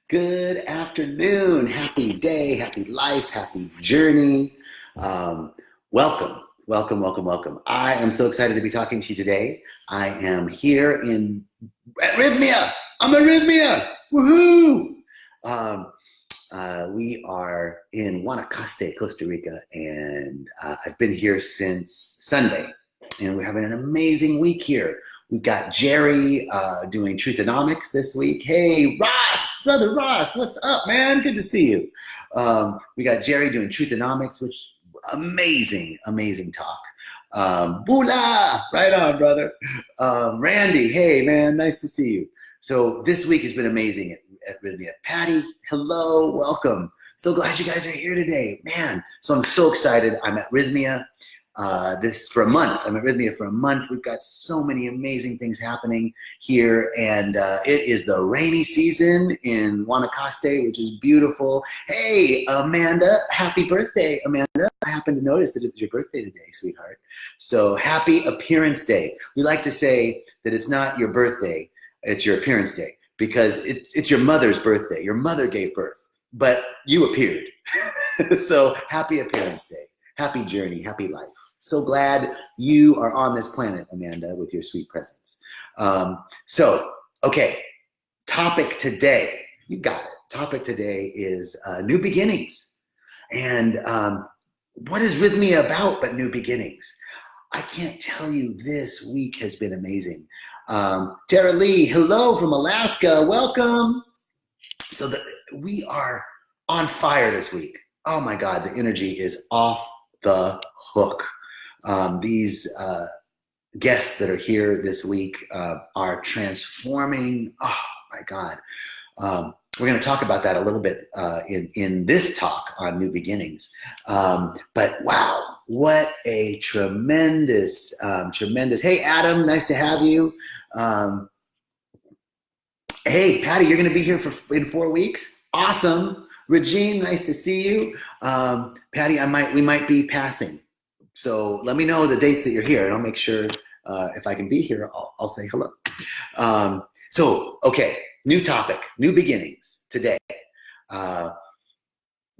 Good afternoon. Happy day, happy life, happy journey. Welcome, welcome, welcome, welcome. I am so excited to be talking to you today. I am here at Rhythmia. I'm at Rhythmia. Woohoo! We are in Guanacaste, Costa Rica, and I've been here since Sunday, and we're having an amazing week here. We've got Jerry doing Truthonomics this week. Hey, Ross, brother Ross, what's up, man? Good to see you. We got Jerry doing Truthonomics, which amazing, amazing talk. Bula, right on, brother. Randy, hey, man, nice to see you. So this week has been amazing at Rhythmia. Patty, hello, welcome. So glad you guys are here today, man. So I'm so excited. I'm at Rhythmia. This for a month. I'm at Rhythmia for a month. We've got so many amazing things happening here, and it is the rainy season in Guanacaste, which is beautiful. Hey, Amanda, happy birthday, Amanda. I happen to notice that it was your birthday today, sweetheart. So happy Appearance Day. We like to say that it's not your birthday, it's your appearance day, because it's your mother's birthday. Your mother gave birth, but you appeared. So happy Appearance Day. Happy journey, happy life. So glad you are on this planet, Amanda, with your sweet presence. Okay, topic today, you got it. Topic today is new beginnings. And what is Rhythmia about but new beginnings? I can't tell you, this week has been amazing. Tara Lee, hello from Alaska, welcome. So we are on fire this week. Oh my God, the energy is off the hook. These guests that are here this week are transforming. Oh my God. We're going to talk about that a little bit in this talk on new beginnings. But wow, what a tremendous. Hey, Adam, nice to have you. Hey, Patty, you're going to be here in 4 weeks. Awesome. Regine, nice to see you. Patty, we might be passing. So let me know the dates that you're here, and I'll make sure if I can be here, I'll say hello. Okay, new topic, new beginnings today.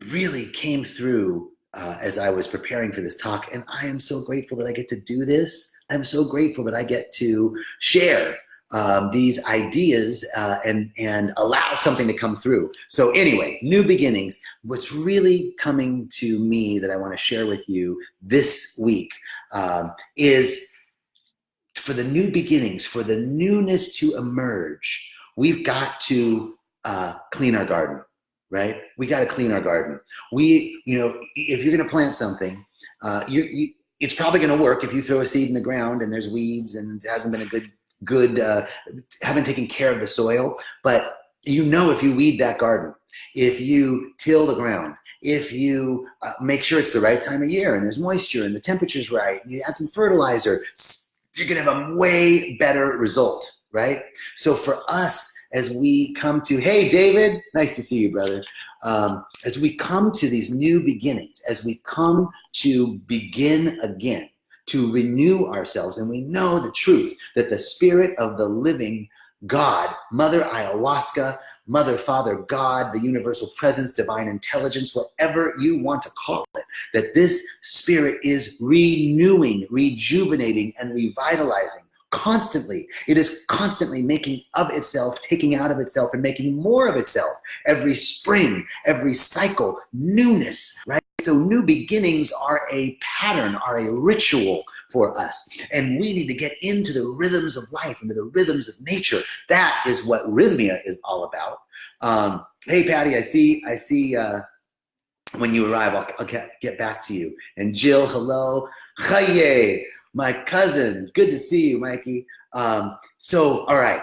Really came through as I was preparing for this talk, and I am so grateful that I get to do this. I'm so grateful that I get to share these ideas and allow something to come through. So anyway, new beginnings. What's really coming to me that I want to share with you this week is for the new beginnings, for the newness to emerge, we've got to clean our garden, right? We got to clean our garden. If you're going to plant something, it's probably going to work if you throw a seed in the ground and there's weeds and it hasn't been a good haven't taken care of the soil. But if you weed that garden, if you till the ground, if you make sure it's the right time of year and there's moisture and the temperature's right, and you add some fertilizer, you're gonna have a way better result, right? So for us, as we come to, hey David, nice to see you, brother. As we come to these new beginnings, as we come to begin again, to renew ourselves, and we know the truth that the spirit of the living God, Mother Ayahuasca, Mother, Father, God, the universal presence, divine intelligence, whatever you want to call it, that this spirit is renewing, rejuvenating, and revitalizing constantly. It is constantly making of itself, taking out of itself, and making more of itself every spring, every cycle, newness, right? So new beginnings are a pattern, are a ritual for us. And we need to get into the rhythms of life, into the rhythms of nature. That is what Rhythmia is all about. Hey, Patty, I see when you arrive, I'll get back to you. And Jill, hello. Chaye, my cousin. Good to see you, Mikey. All right,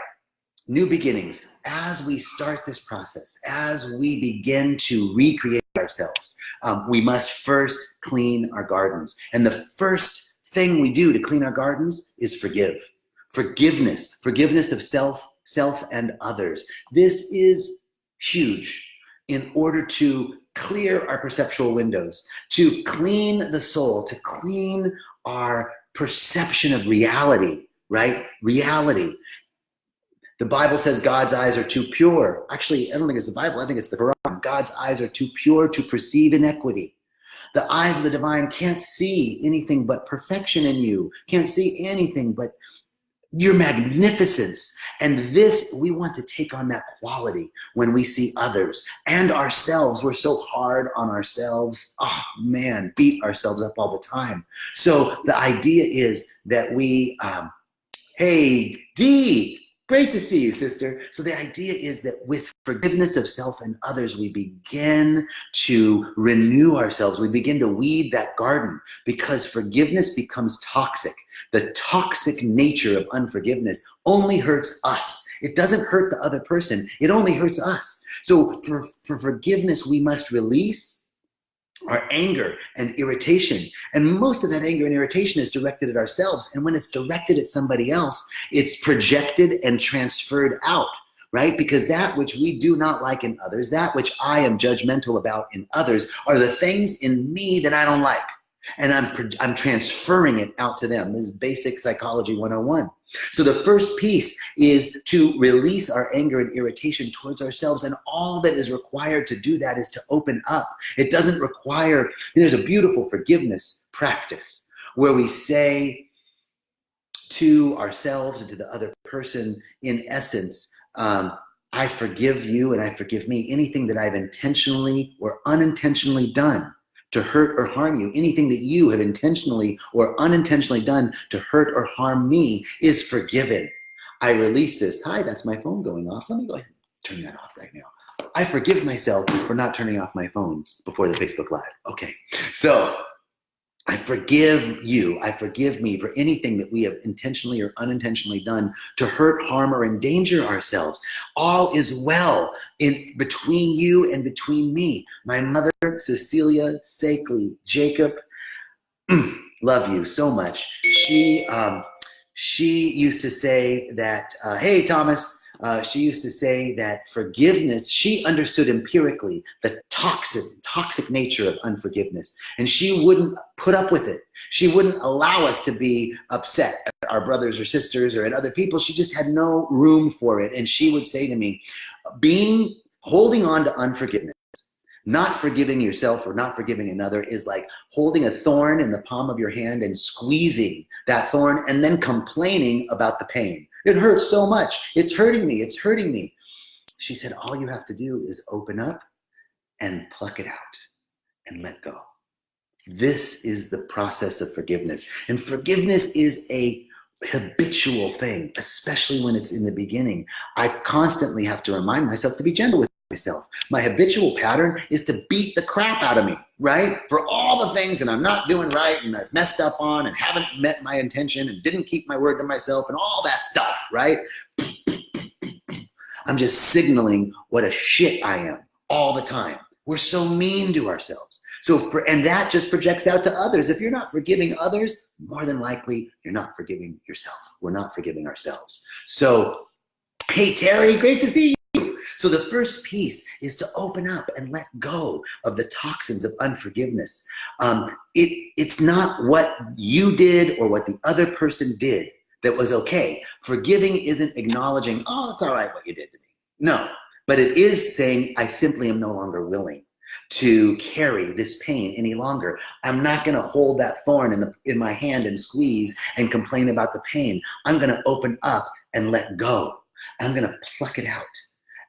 new beginnings. As we start this process, as we begin to recreate ourselves, we must first clean our gardens. And the first thing we do to clean our gardens is forgive. Forgiveness of self and others. This is huge in order to clear our perceptual windows, to clean the soul, to clean our perception of reality, right? Reality. The Bible says God's eyes are too pure. Actually, I don't think it's the Bible. I think it's the Quran. God's eyes are too pure to perceive inequity. The eyes of the divine can't see anything but perfection in you, can't see anything but your magnificence. And this, we want to take on that quality when we see others and ourselves. We're so hard on ourselves. Oh man, beat ourselves up all the time. So the idea is that we, hey, Dee, great to see you, sister. So the idea is that with forgiveness of self and others, we begin to renew ourselves. We begin to weed that garden, because forgiveness becomes toxic. The toxic nature of unforgiveness only hurts us. It doesn't hurt the other person. It only hurts us. So for forgiveness, we must release our anger and irritation. And most of that anger and irritation is directed at ourselves. And when it's directed at somebody else, it's projected and transferred out, right? Because that which we do not like in others, that which I am judgmental about in others, are the things in me that I don't like. And I'm transferring it out to them. This is basic psychology 101. So the first piece is to release our anger and irritation towards ourselves. And all that is required to do that is to open up. It doesn't require, there's a beautiful forgiveness practice where we say to ourselves and to the other person, in essence, I forgive you and I forgive me. Anything that I've intentionally or unintentionally done to hurt or harm you, anything that you have intentionally or unintentionally done to hurt or harm me is forgiven. I release this. Hi, that's my phone going off. Let me go ahead and turn that off right now. I forgive myself for not turning off my phone before the Facebook Live. Okay, so I forgive you. I forgive me for anything that we have intentionally or unintentionally done to hurt, harm, or endanger ourselves. All is well in between you and between me. My mother, Cecilia Sakely, Jacob, love you so much. She used to say that, hey, Thomas, she used to say that forgiveness, she understood empirically the toxic nature of unforgiveness. And she wouldn't put up with it. She wouldn't allow us to be upset at our brothers or sisters or at other people. She just had no room for it. And she would say to me, holding on to unforgiveness, not forgiving yourself or not forgiving another, is like holding a thorn in the palm of your hand and squeezing that thorn and then complaining about the pain. It hurts so much. It's hurting me. It's hurting me. She said, all you have to do is open up and pluck it out and let go. This is the process of forgiveness. And forgiveness is a habitual thing, especially when it's in the beginning. I constantly have to remind myself to be gentle with myself. My habitual pattern is to beat the crap out of me, right? For all the things that I'm not doing right and I've messed up on and haven't met my intention and didn't keep my word to myself and all that stuff, right? I'm just signaling what a shit I am all the time. We're so mean to ourselves. And that just projects out to others. If you're not forgiving others, more than likely you're not forgiving yourself. We're not forgiving ourselves. So, hey, Terry, great to see you. So the first piece is to open up and let go of the toxins of unforgiveness. It's not what you did or what the other person did that was okay. Forgiving isn't acknowledging, oh, it's all right what you did to me. No, but it is saying, I simply am no longer willing to carry this pain any longer. I'm not going to hold that thorn in my hand and squeeze and complain about the pain. I'm going to open up and let go. I'm going to pluck it out.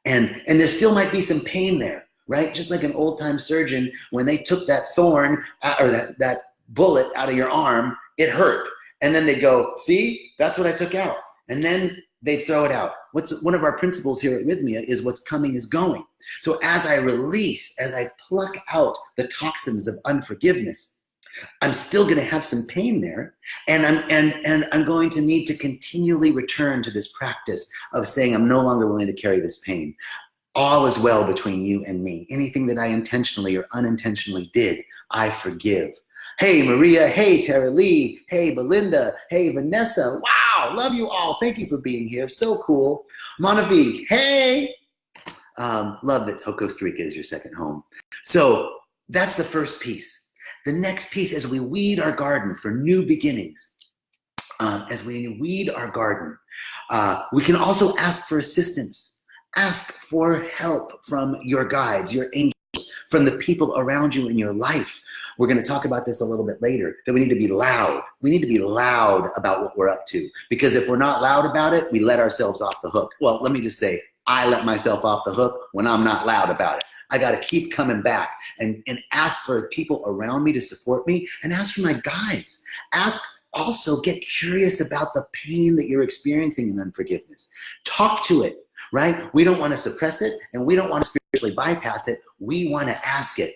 And there still might be some pain there, right? Just like an old-time surgeon, when they took that thorn or that bullet out of your arm, it hurt. And then they go, see, that's what I took out. And then they throw it out. One of our principles here at Rhythmia is what's coming is going. So as I release, as I pluck out the toxins of unforgiveness, I'm still going to have some pain there, and I'm going to need to continually return to this practice of saying I'm no longer willing to carry this pain. All is well between you and me. Anything that I intentionally or unintentionally did, I forgive. Hey, Maria. Hey, Tara Lee. Hey, Belinda. Hey, Vanessa. Wow, love you all. Thank you for being here. So cool. Monavique. Hey. Love that Costa Rica is your second home. So that's the first piece. The next piece, as we weed our garden for new beginnings, as we weed our garden, We can also ask for assistance. Ask for help from your guides, your angels, from the people around you in your life. We're going to talk about this a little bit later, that we need to be loud. We need to be loud about what we're up to, because if we're not loud about it, we let ourselves off the hook. Well, let me just say, I let myself off the hook when I'm not loud about it. I got to keep coming back and ask for people around me to support me, and ask for my guides. Also get curious about the pain that you're experiencing in unforgiveness. Talk to it, right? We don't want to suppress it, and we don't want to spiritually bypass it. We want to ask it,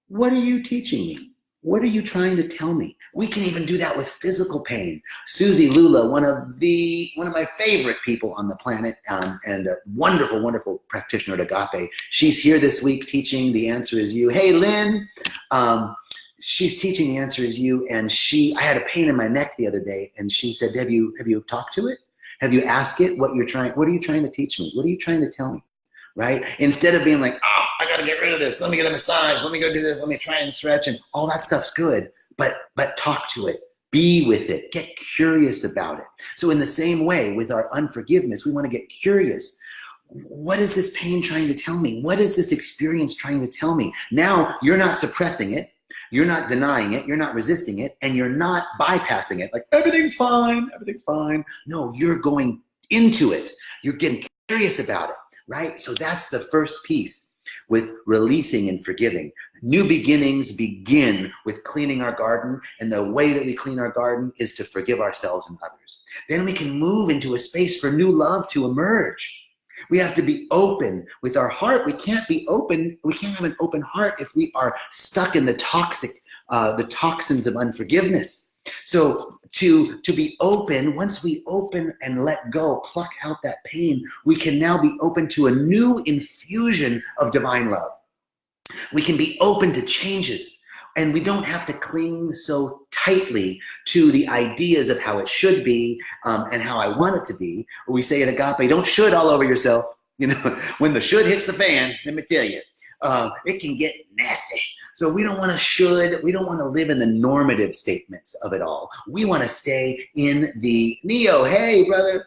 what are you teaching me? What are you trying to tell me? We can even do that with physical pain. Susie Lula, one of my favorite people on the planet, and a wonderful, wonderful practitioner at Agape. She's here this week teaching The Answer Is You. Hey, Lynn. She's teaching The Answer Is You, and I had a pain in my neck the other day, and she said, have you talked to it? Have you asked it what are you trying to teach me? What are you trying to tell me? Right? Instead of being like, oh, I got to get rid of this. Let me get a massage. Let me go do this. Let me try and stretch. And all that stuff's good, but talk to it. Be with it. Get curious about it. So in the same way with our unforgiveness, we want to get curious. What is this pain trying to tell me? What is this experience trying to tell me? Now you're not suppressing it. You're not denying it. You're not resisting it. And you're not bypassing it. Like, everything's fine. Everything's fine. No, you're going into it. You're getting curious about it. Right? So that's the first piece with releasing and forgiving. New beginnings begin with cleaning our garden, and the way that we clean our garden is to forgive ourselves and others. Then we can move into a space for new love to emerge. We have to be open with our heart. We can't be open. We can't have an open heart if we are stuck in the toxins of unforgiveness. So to be open, once we open and let go, pluck out that pain, we can now be open to a new infusion of divine love. We can be open to changes, and we don't have to cling so tightly to the ideas of how it should be and how I want it to be. We say at Agape, don't should all over yourself. You know, when the should hits the fan, let me tell you, it can get nasty. So we don't want to should, we don't want to live in the normative statements of it all. We want to stay in the Neo, hey brother,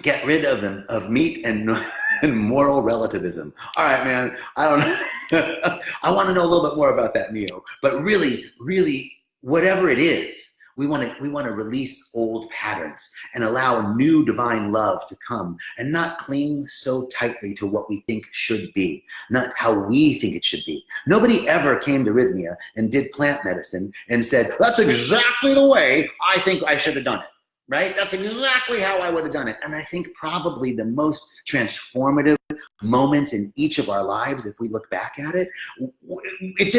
get rid of meat and moral relativism. All right, man, I don't know. I want to know a little bit more about that, Neo. But really, whatever it is, we want to release old patterns and allow new divine love to come, and not cling so tightly to what we think should be, not how we think it should be. Nobody ever came to Rhythmia and did plant medicine and said, that's exactly the way I think I should have done it. Right? That's exactly how I would have done it. And I think probably the most transformative moments in each of our lives, if we look back at it, it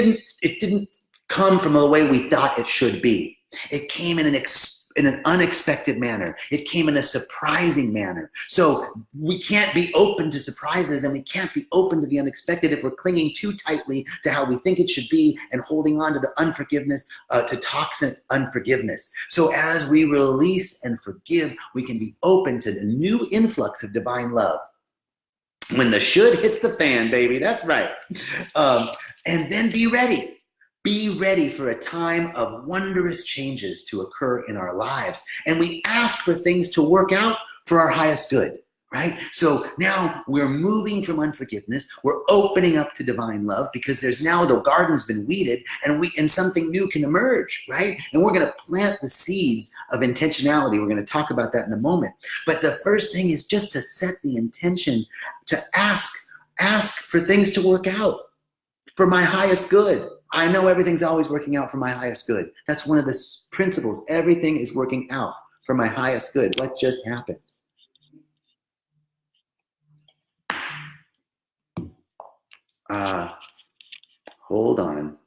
didn't come from the way we thought it should be. It came in an unexpected manner. It came in a surprising manner. So we can't be open to surprises, and we can't be open to the unexpected if we're clinging too tightly to how we think it should be and holding on to the unforgiveness, to toxic unforgiveness. So as we release and forgive, we can be open to the new influx of divine love. When the should hits the fan, baby, that's right. And then be ready. Be ready for a time of wondrous changes to occur in our lives. And we ask for things to work out for our highest good, right? So now we're moving from unforgiveness. We're opening up to divine love, because there's now, the garden's been weeded, and something new can emerge, right? And we're going to plant the seeds of intentionality. We're going to talk about that in a moment. But the first thing is just to set the intention to ask for things to work out for my highest good. I know everything's always working out for my highest good. That's one of the principles. Everything is working out for my highest good. What just happened? Hold on.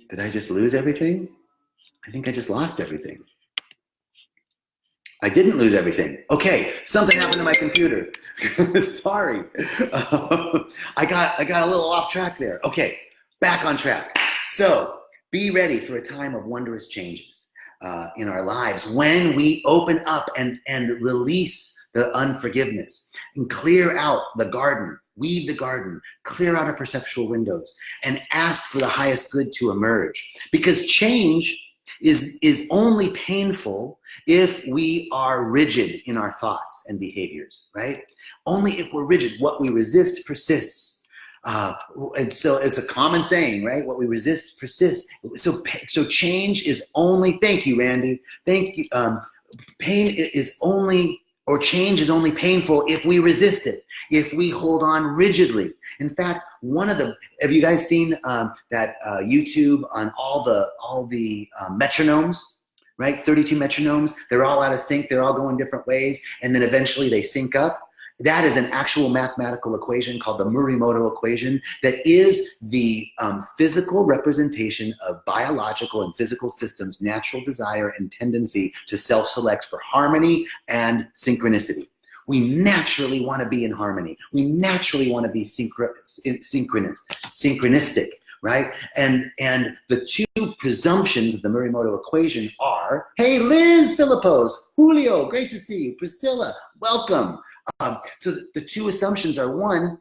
Did I just lose everything? I think I just lost everything. I didn't lose everything. Okay, something happened to my computer. Sorry. I got a little off track there. Okay. Back on track. So be ready for a time of wondrous changes in our lives when we open up and release the unforgiveness and clear out the garden, weed the garden, clear out our perceptual windows, and ask for the highest good to emerge. Because change is only painful if we are rigid in our thoughts and behaviors, right? Only if we're rigid. What we resist persists. And so it's a common saying, right? What we resist persists. So change is only, thank you, Randy. Thank you. Pain is only, or change is only painful if we resist it, if we hold on rigidly. In fact, have you guys seen that YouTube on all the metronomes, right? 32 metronomes, they're all out of sync, they're all going different ways, and then eventually they sync up. That is an actual mathematical equation called the Murimoto equation that is the physical representation of biological and physical systems' natural desire and tendency to self-select for harmony and synchronicity. We naturally want to be in harmony. We naturally want to be synchronistic, right? And the two presumptions of the Murimoto equation are, hey, Liz Philippos, Julio, great to see you. Priscilla, welcome. So the two assumptions are, one,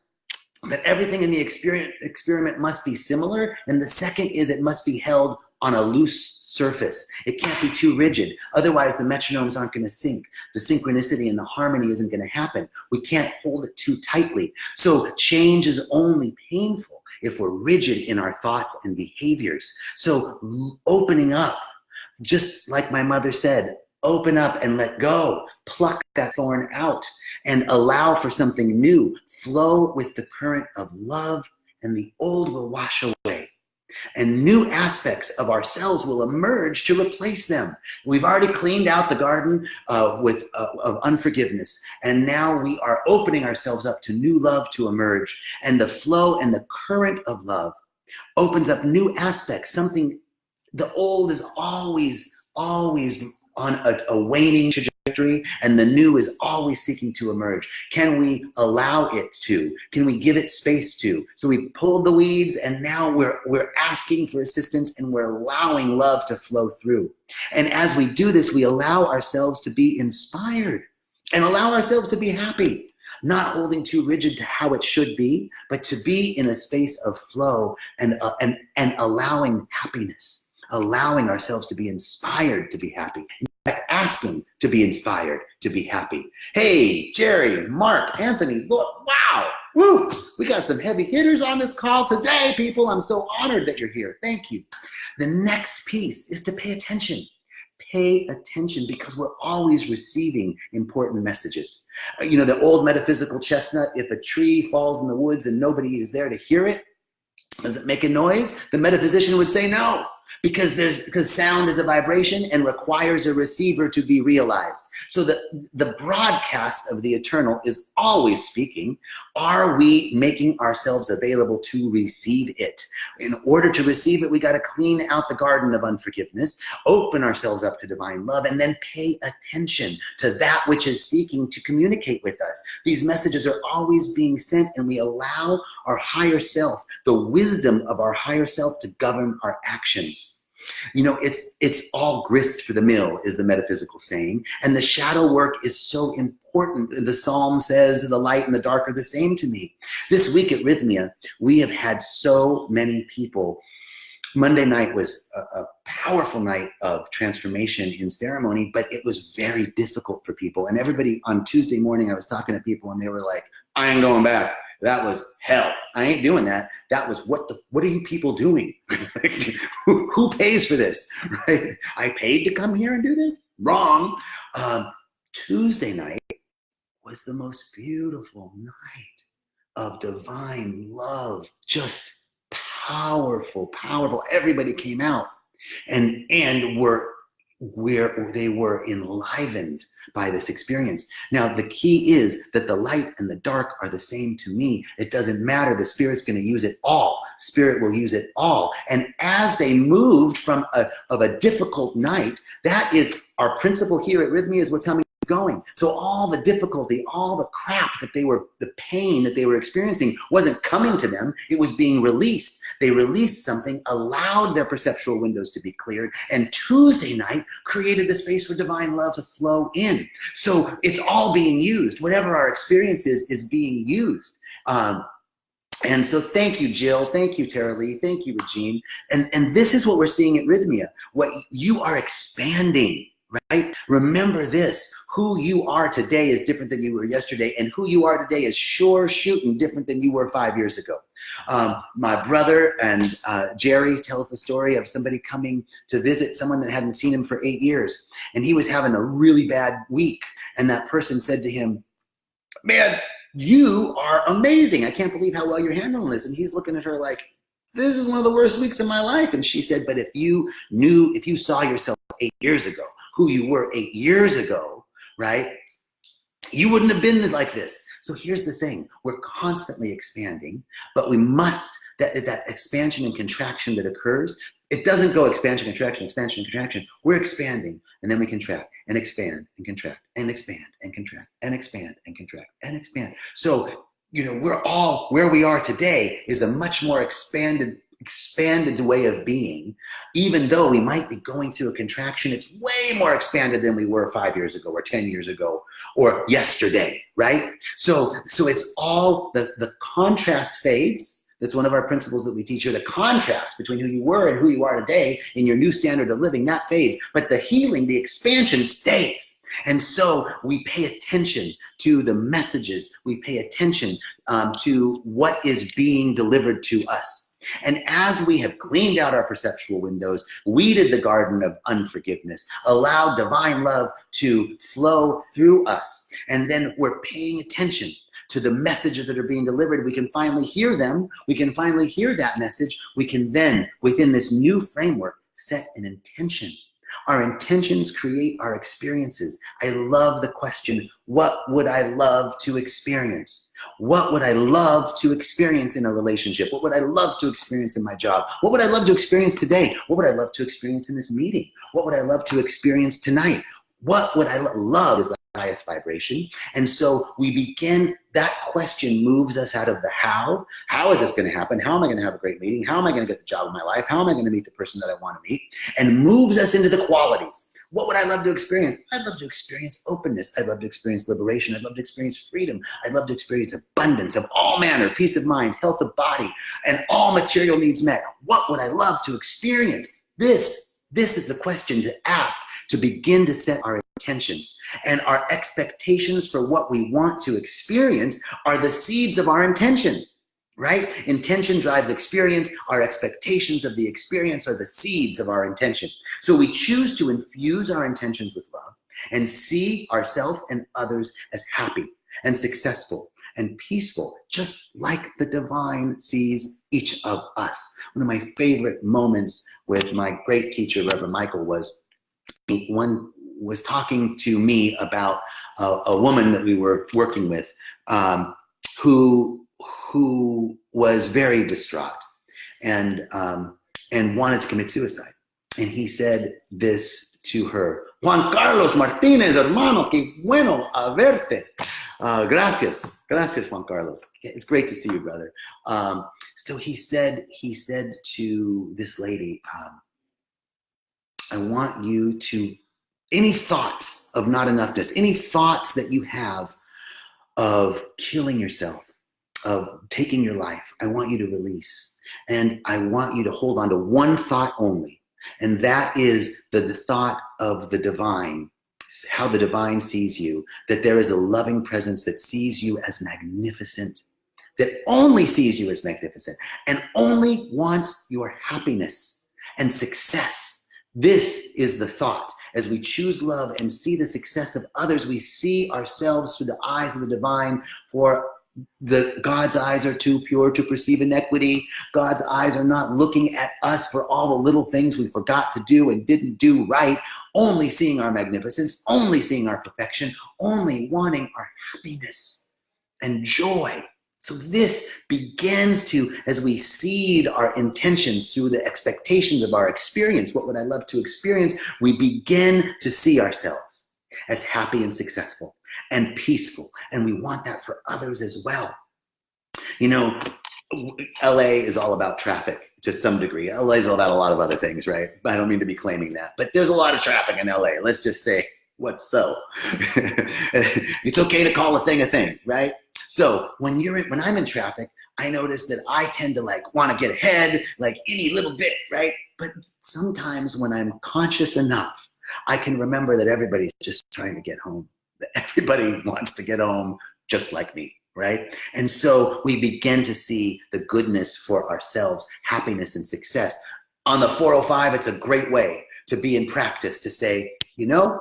that everything in the experiment must be similar, and the second is it must be held on a loose surface. It can't be too rigid. Otherwise, the metronomes aren't going to sync. The synchronicity and the harmony isn't going to happen. We can't hold it too tightly. So change is only painful if we're rigid in our thoughts and behaviors. So opening up, just like my mother said, open up and let go. Pluck that thorn out and allow for something new. Flow with the current of love, and the old will wash away. And new aspects of ourselves will emerge to replace them. We've already cleaned out the garden of unforgiveness, and now we are opening ourselves up to new love to emerge. And the flow and the current of love opens up new aspects. Something, the old is always on a waning trajectory, and the new is always seeking to emerge. Can we allow it to? Can we give it space to? So we pulled the weeds, and now we're asking for assistance, and we're allowing love to flow through. And as we do this, we allow ourselves to be inspired and allow ourselves to be happy, not holding too rigid to how it should be, but to be in a space of flow and allowing happiness. Allowing ourselves to be inspired to be happy. In fact, asking to be inspired to be happy. Hey, Jerry, Mark, Anthony, look, wow. Woo, we got some heavy hitters on this call today, people. I'm so honored that you're here. Thank you. The next piece is to pay attention. Pay attention, because we're always receiving important messages. You know, the old metaphysical chestnut, if a tree falls in the woods and nobody is there to hear it, does it make a noise? The metaphysician would say no, because sound is a vibration and requires a receiver to be realized. So the broadcast of the eternal is always speaking. Are we making ourselves available to receive it? In order to receive it, we got to clean out the garden of unforgiveness, open ourselves up to divine love, and then pay attention to that which is seeking to communicate with us. These messages are always being sent, and we allow our higher self, the wisdom of our higher self, to govern our actions. You know, it's all grist for the mill, is the metaphysical saying, and the shadow work is so important. The psalm says, the light and the dark are the same to me. This week at Rhythmia, we have had so many people. Monday night was a powerful night of transformation in ceremony, but it was very difficult for people. And everybody, on Tuesday morning, I was talking to people, and they were like, I ain't going back. That was hell. I ain't doing that. That was what are you people doing? Who pays for this? Right? I paid to come here and do this? Wrong. Tuesday night was the most beautiful night of divine love. Just powerful, powerful. Everybody came out and they were enlivened by this experience. Now, the key is that the light and the dark are the same to me. It doesn't matter. The Spirit's going to use it all. Spirit will use it all. And as they moved from a difficult night, that is our principle here at Rhythmia, is what's how many going. So all the difficulty, all the crap the pain that they were experiencing wasn't coming to them. It was being released. They released something, allowed their perceptual windows to be cleared, and Tuesday night created the space for divine love to flow in. So it's all being used. Whatever our experience is being used. And so thank you, Jill. Thank you, Tara Lee. Thank you, Regine. And this is what we're seeing at Rhythmia. What you are expanding, right? Remember this, who you are today is different than you were yesterday, and who you are today is sure shooting different than you were 5 years ago. My brother and Jerry tells the story of somebody coming to visit someone that hadn't seen him for 8 years, and he was having a really bad week, and that person said to him, "Man, you are amazing. I can't believe how well you're handling this." And he's looking at her like, "This is one of the worst weeks of my life." And she said, "But if you saw yourself 8 years ago, who you were 8 years ago, right, you wouldn't have been like this." So here's the thing. We're constantly expanding, but we must, that expansion and contraction that occurs, it doesn't go expansion, contraction, expansion, contraction. We're expanding, and then we contract and expand and contract and expand and contract and expand and contract and expand. So, we're all, where we are today is a much more expanded way of being. Even though we might be going through a contraction, it's way more expanded than we were 5 years ago or 10 years ago or yesterday, right? So it's all, the contrast fades. That's one of our principles that we teach here. The contrast between who you were and who you are today in your new standard of living, that fades. But the healing, the expansion stays. And so we pay attention to the messages. We pay attention to what is being delivered to us. And as we have cleaned out our perceptual windows, weeded the garden of unforgiveness, allowed divine love to flow through us, and then we're paying attention to the messages that are being delivered, we can finally hear them. We can finally hear that message. We can then, within this new framework, set an intention. Our intentions create our experiences. I love the question, what would I love to experience? What would I love to experience in a relationship? What would I love to experience in my job? What would I love to experience today? What would I love to experience in this meeting? What would I love to experience tonight? What would I love is the highest vibration. And so we begin, that question moves us out of the how. How is this going to happen? How am I going to have a great meeting? How am I going to get the job of my life? How am I going to meet the person that I want to meet? And moves us into the qualities. What would I love to experience? I'd love to experience openness. I'd love to experience liberation. I'd love to experience freedom. I'd love to experience abundance of all manner, peace of mind, health of body, and all material needs met. What would I love to experience? This is the question to ask, to begin to set our intentions. And our expectations for what we want to experience are the seeds of our intention, right? Intention drives experience. Our expectations of the experience are the seeds of our intention. So we choose to infuse our intentions with love and see ourselves and others as happy and successful and peaceful, just like the divine sees each of us. One of my favorite moments with my great teacher, Reverend Michael, was talking to me about a woman that we were working with who was very distraught and wanted to commit suicide. And he said this to her: "Juan Carlos Martinez, hermano, qué bueno verte. Gracias, Juan Carlos. It's great to see you, brother." So he said to this lady, "I want you to, any thoughts of not enoughness, any thoughts that you have of killing yourself, of taking your life, I want you to release. And I want you to hold on to one thought only. And that is the thought of the divine, how the divine sees you, that there is a loving presence that sees you as magnificent, that only sees you as magnificent and only wants your happiness and success." This is the thought. As we choose love and see the success of others, we see ourselves through the eyes of the divine. For God's eyes are too pure to perceive iniquity. God's eyes are not looking at us for all the little things we forgot to do and didn't do right, only seeing our magnificence, only seeing our perfection, only wanting our happiness and joy. So this begins to, as we seed our intentions through the expectations of our experience, what would I love to experience? We begin to see ourselves as happy and successful and peaceful. And we want that for others as well. You know, LA is all about traffic to some degree. LA is all about a lot of other things, right? I don't mean to be claiming that, but there's a lot of traffic in LA. Let's just say, what's so? It's okay to call a thing, right? So when I'm in traffic, I notice that I tend to like want to get ahead, like any little bit, right? But sometimes when I'm conscious enough, I can remember that everybody's just trying to get home. That everybody wants to get home just like me, right? And so we begin to see the goodness for ourselves, happiness and success. On the 405, it's a great way to be in practice, to say, you know,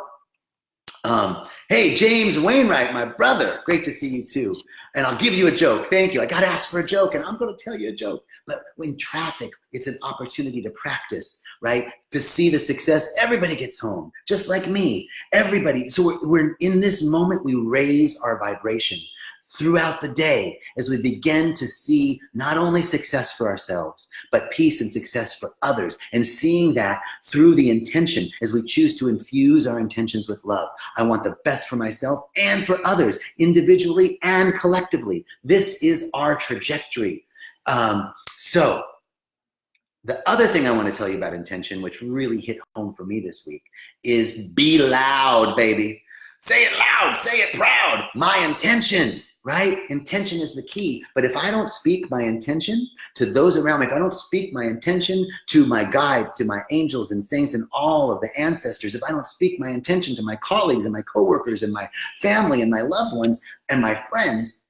hey, James Wainwright, my brother, great to see you too. And I'll give you a joke. Thank you. I got asked for a joke and I'm going to tell you a joke. But in traffic, it's an opportunity to practice, right? To see the success. Everybody gets home, just like me. Everybody. So we're in this moment, we raise our vibration throughout the day as we begin to see not only success for ourselves, but peace and success for others. And seeing that through the intention as we choose to infuse our intentions with love. I want the best for myself and for others, individually and collectively. This is our trajectory. So the other thing I want to tell you about intention, which really hit home for me this week, is be loud, baby. Say it loud, say it proud. My intention. Right? Intention is the key. But if I don't speak my intention to those around me, if I don't speak my intention to my guides, to my angels and saints and all of the ancestors, if I don't speak my intention to my colleagues and my coworkers and my family and my loved ones and my friends,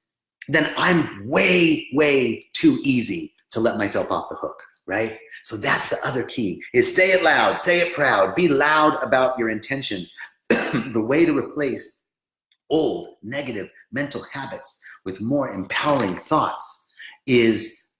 then I'm way, way too easy to let myself off the hook, right? So that's the other key, is say it loud, say it proud, be loud about your intentions. The way to replace old negative mental habits with more empowering thoughts is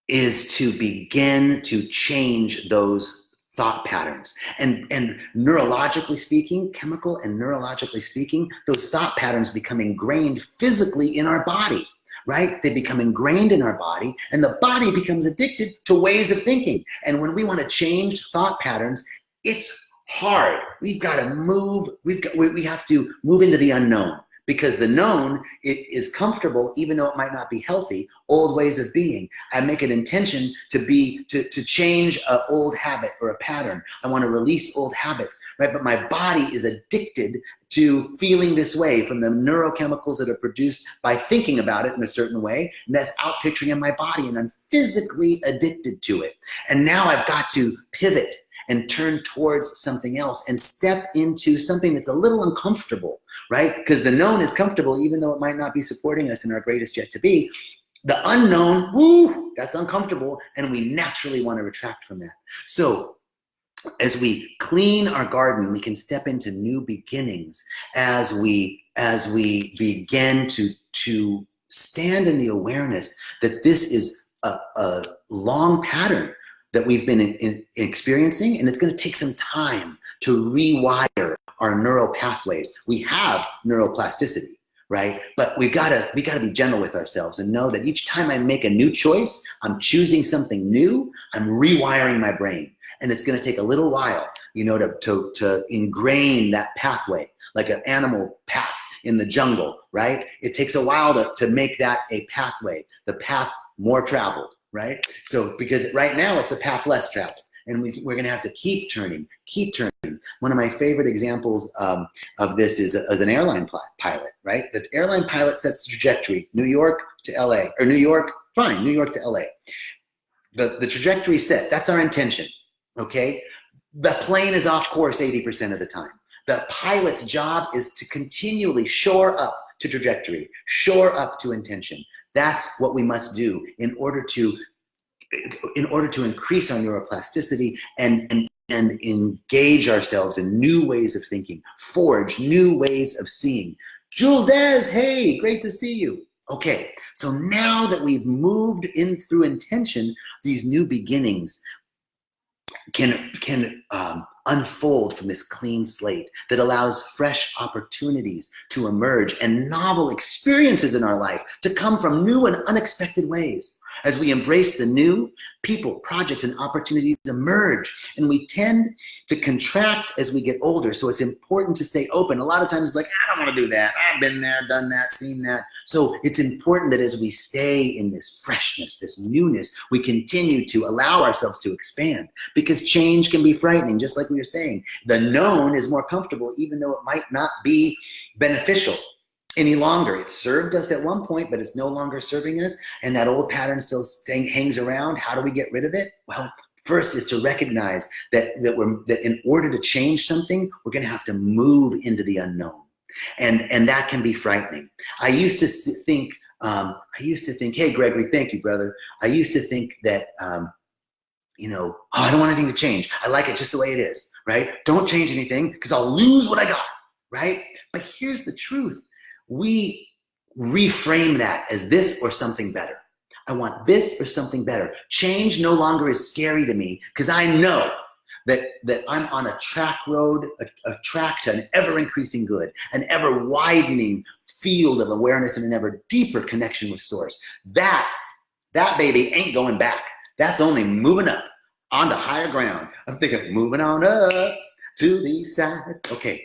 to begin to change those thought patterns. And neurologically speaking, chemical and neurologically speaking, those thought patterns become ingrained physically in our body, right? They become ingrained in our body, and the body becomes addicted to ways of thinking. And when we want to change thought patterns, it's hard. We've got to move. We have to move into the unknown, because the known is comfortable, even though it might not be healthy. Old ways of being. I make an intention to change an old habit or a pattern. I want to release old habits, right? But my body is addicted to feeling this way from the neurochemicals that are produced by thinking about it in a certain way, and that's outpicturing in my body, and I'm physically addicted to it. And now I've got to pivot and turn towards something else and step into something that's a little uncomfortable, right? Because the known is comfortable, even though it might not be supporting us in our greatest yet to be. The unknown, woo, that's uncomfortable, and we naturally want to retract from that. So as we clean our garden, we can step into new beginnings as we begin to stand in the awareness that this is a long pattern that we've been experiencing, and it's going to take some time to rewire our neural pathways. We have neuroplasticity, right? But we gotta be gentle with ourselves and know that each time I make a new choice, I'm choosing something new, I'm rewiring my brain. And it's going to take a little while, you know, to ingrain that pathway, like an animal path in the jungle, right? It takes a while to make that a pathway, the path more traveled. Right? So, because right now it's the path less traveled, and we're going to have to keep turning. One of my favorite examples of this is as an airline pilot, right? The airline pilot sets the trajectory, New York to LA, or New York to LA. The trajectory set, that's our intention, okay? The plane is off course 80% of the time. The pilot's job is to continually shore up to trajectory, shore up to intention. That's what we must do in order to increase our neuroplasticity and engage ourselves in new ways of thinking, forge new ways of seeing. Jewel Des, hey, great to see you. Okay, so now that we've moved in through intention, these new beginnings can unfold from this clean slate that allows fresh opportunities to emerge and novel experiences in our life to come from new and unexpected ways. As we embrace the new, people, projects, and opportunities emerge, and we tend to contract as we get older. So it's important to stay open. A lot of times it's like, I don't want to do that. I've been there, done that, seen that. So it's important that as we stay in this freshness, this newness, we continue to allow ourselves to expand, because change can be frightening, just like we were saying. The known is more comfortable, even though it might not be beneficial. any longer. It served us at one point, but it's no longer serving us, and that old pattern still hangs around. How do we get rid of it? Well, first is to recognize that in order to change something, we're going to have to move into the unknown, and that can be frightening. I used to think, hey, Gregory, thank you, brother. I used to think that, I don't want anything to change. I like it just the way it is, right? Don't change anything because I'll lose what I got, right? But here's the truth. We reframe that as this or something better. I want this or something better. Change no longer is scary to me because I know that I'm on a track road, a track to an ever-increasing good, an ever-widening field of awareness and an ever deeper connection with source. That baby ain't going back. That's only moving up onto higher ground. I'm thinking moving on up to the side. Okay.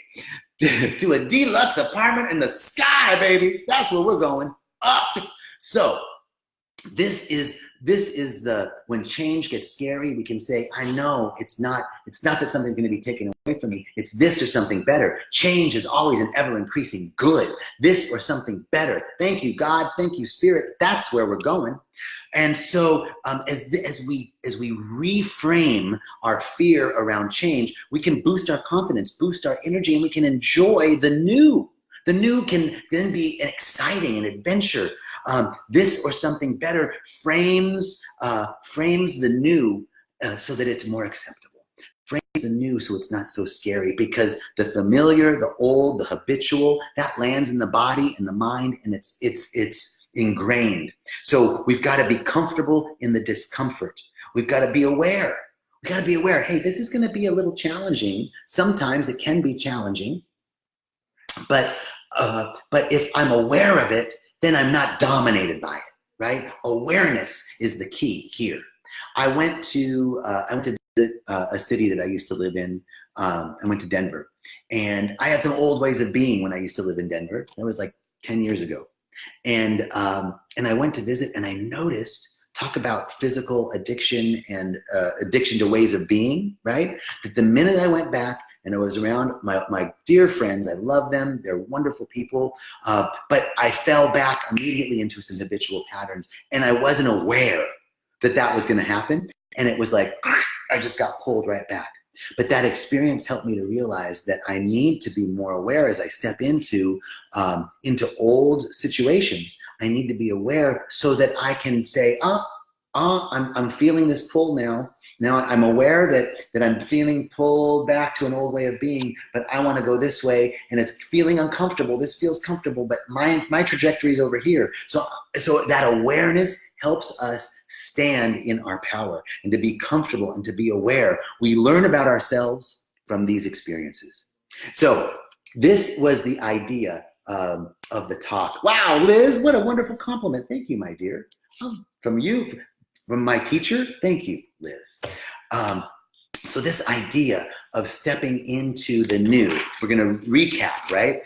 To a deluxe apartment in the sky, baby. That's where we're going, up. So this is when change gets scary, we can say, I know it's not that something's going to be taken away from me. It's this or something better. Change is always an ever increasing good. This or something better. Thank you, God. Thank you, Spirit. That's where we're going. And so as we reframe our fear around change, we can boost our confidence, boost our energy, and we can enjoy the new. The new can then be exciting, an adventure. This or something better frames the new so that it's more acceptable. Frames the new so it's not so scary, because the familiar, the old, the habitual, that lands in the body and the mind, and it's ingrained. So we've got to be comfortable in the discomfort. We've got to be aware. We've got to be aware, hey, this is going to be a little challenging. Sometimes it can be challenging, but if I'm aware of it, then I'm not dominated by it, right? Awareness is the key here. I went to visit a city that I used to live in. I went to Denver, and I had some old ways of being when I used to live in Denver. That was like 10 years ago. And I went to visit, and I noticed, talk about physical addiction and addiction to ways of being, right? That the minute I went back, and I was around my dear friends. I love them. They're wonderful people. But I fell back immediately into some habitual patterns. And I wasn't aware that was going to happen. And it was like, I just got pulled right back. But that experience helped me to realize that I need to be more aware as I step into old situations. I need to be aware so that I can say, I'm feeling this pull now. Now I'm aware that I'm feeling pulled back to an old way of being, but I want to go this way, and it's feeling uncomfortable. This feels comfortable, but my trajectory is over here. So that awareness helps us stand in our power and to be comfortable and to be aware. We learn about ourselves from these experiences. So this was the idea of the talk. Wow, Liz, what a wonderful compliment. Thank you, my dear. From you. From my teacher, thank you, Liz. So this idea of stepping into the new, we're going to recap, right?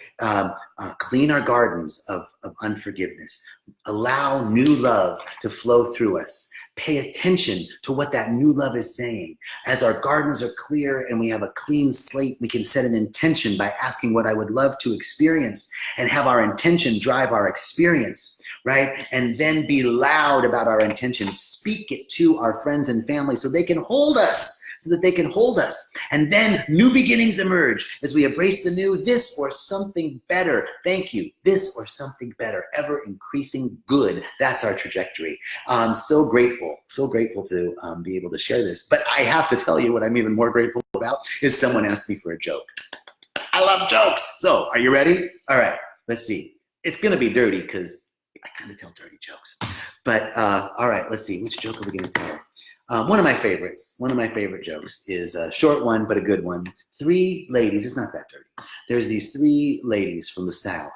Clean our gardens of unforgiveness. Allow new love to flow through us. Pay attention to what that new love is saying. As our gardens are clear and we have a clean slate, we can set an intention by asking what I would love to experience, and have our intention drive our experience. Right? And then be loud about our intentions. Speak it to our friends and family so they can hold us, And then new beginnings emerge as we embrace the new, this or something better. Thank you. This or something better, ever increasing good. That's our trajectory. I'm so grateful to be able to share this. But I have to tell you what I'm even more grateful about is someone asked me for a joke. I love jokes. So are you ready? All right, let's see. It's going to be dirty because I kind of tell dirty jokes. But all right, let's see. Which joke are we going to tell? One of my favorite jokes is a short one, but a good one. 3 ladies, it's not that dirty. There's these 3 ladies from the South.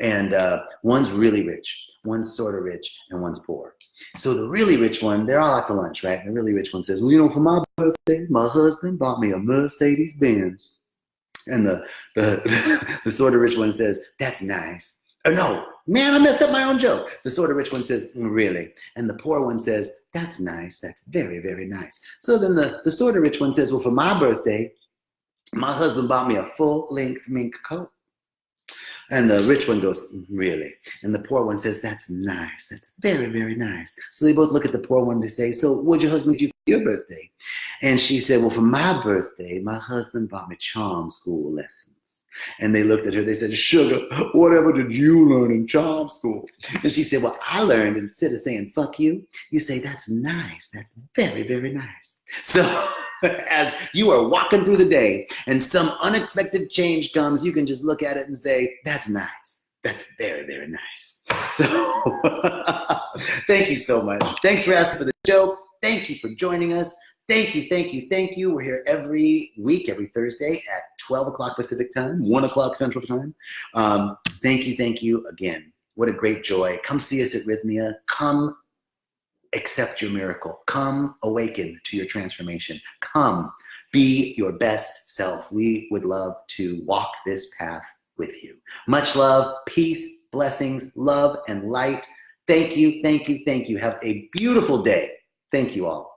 And one's really rich, one's sort of rich, and one's poor. So the really rich one, they're all out to lunch, right? The really rich one says, well, for my birthday, my husband bought me a Mercedes-Benz. And the sort of rich one says, that's nice. Oh, no, man, I messed up my own joke. The sort of rich one says, really? And the poor one says, that's nice. That's very, very nice. So then the sort of rich one says, well, for my birthday, my husband bought me a full-length mink coat. And the rich one goes, really? And the poor one says, that's nice. That's very, very nice. So they both look at the poor one and they say, so what'd your husband do for your birthday? And she said, well, for my birthday, my husband bought me charm school lessons. And they looked at her, they said, sugar, whatever did you learn in charm school? And she said, well, I learned instead of saying, fuck you, you say, that's nice. That's very, very nice. So as you are walking through the day and some unexpected change comes, you can just look at it and say, that's nice. That's very, very nice. So thank you so much. Thanks for asking for the joke. Thank you for joining us. Thank you, thank you, thank you. We're here every week, every Thursday at 12 o'clock Pacific time, 1 o'clock Central time. Thank you again. What a great joy. Come see us at Rhythmia. Come accept your miracle. Come awaken to your transformation. Come be your best self. We would love to walk this path with you. Much love, peace, blessings, love, and light. Thank you, thank you, thank you. Have a beautiful day. Thank you all.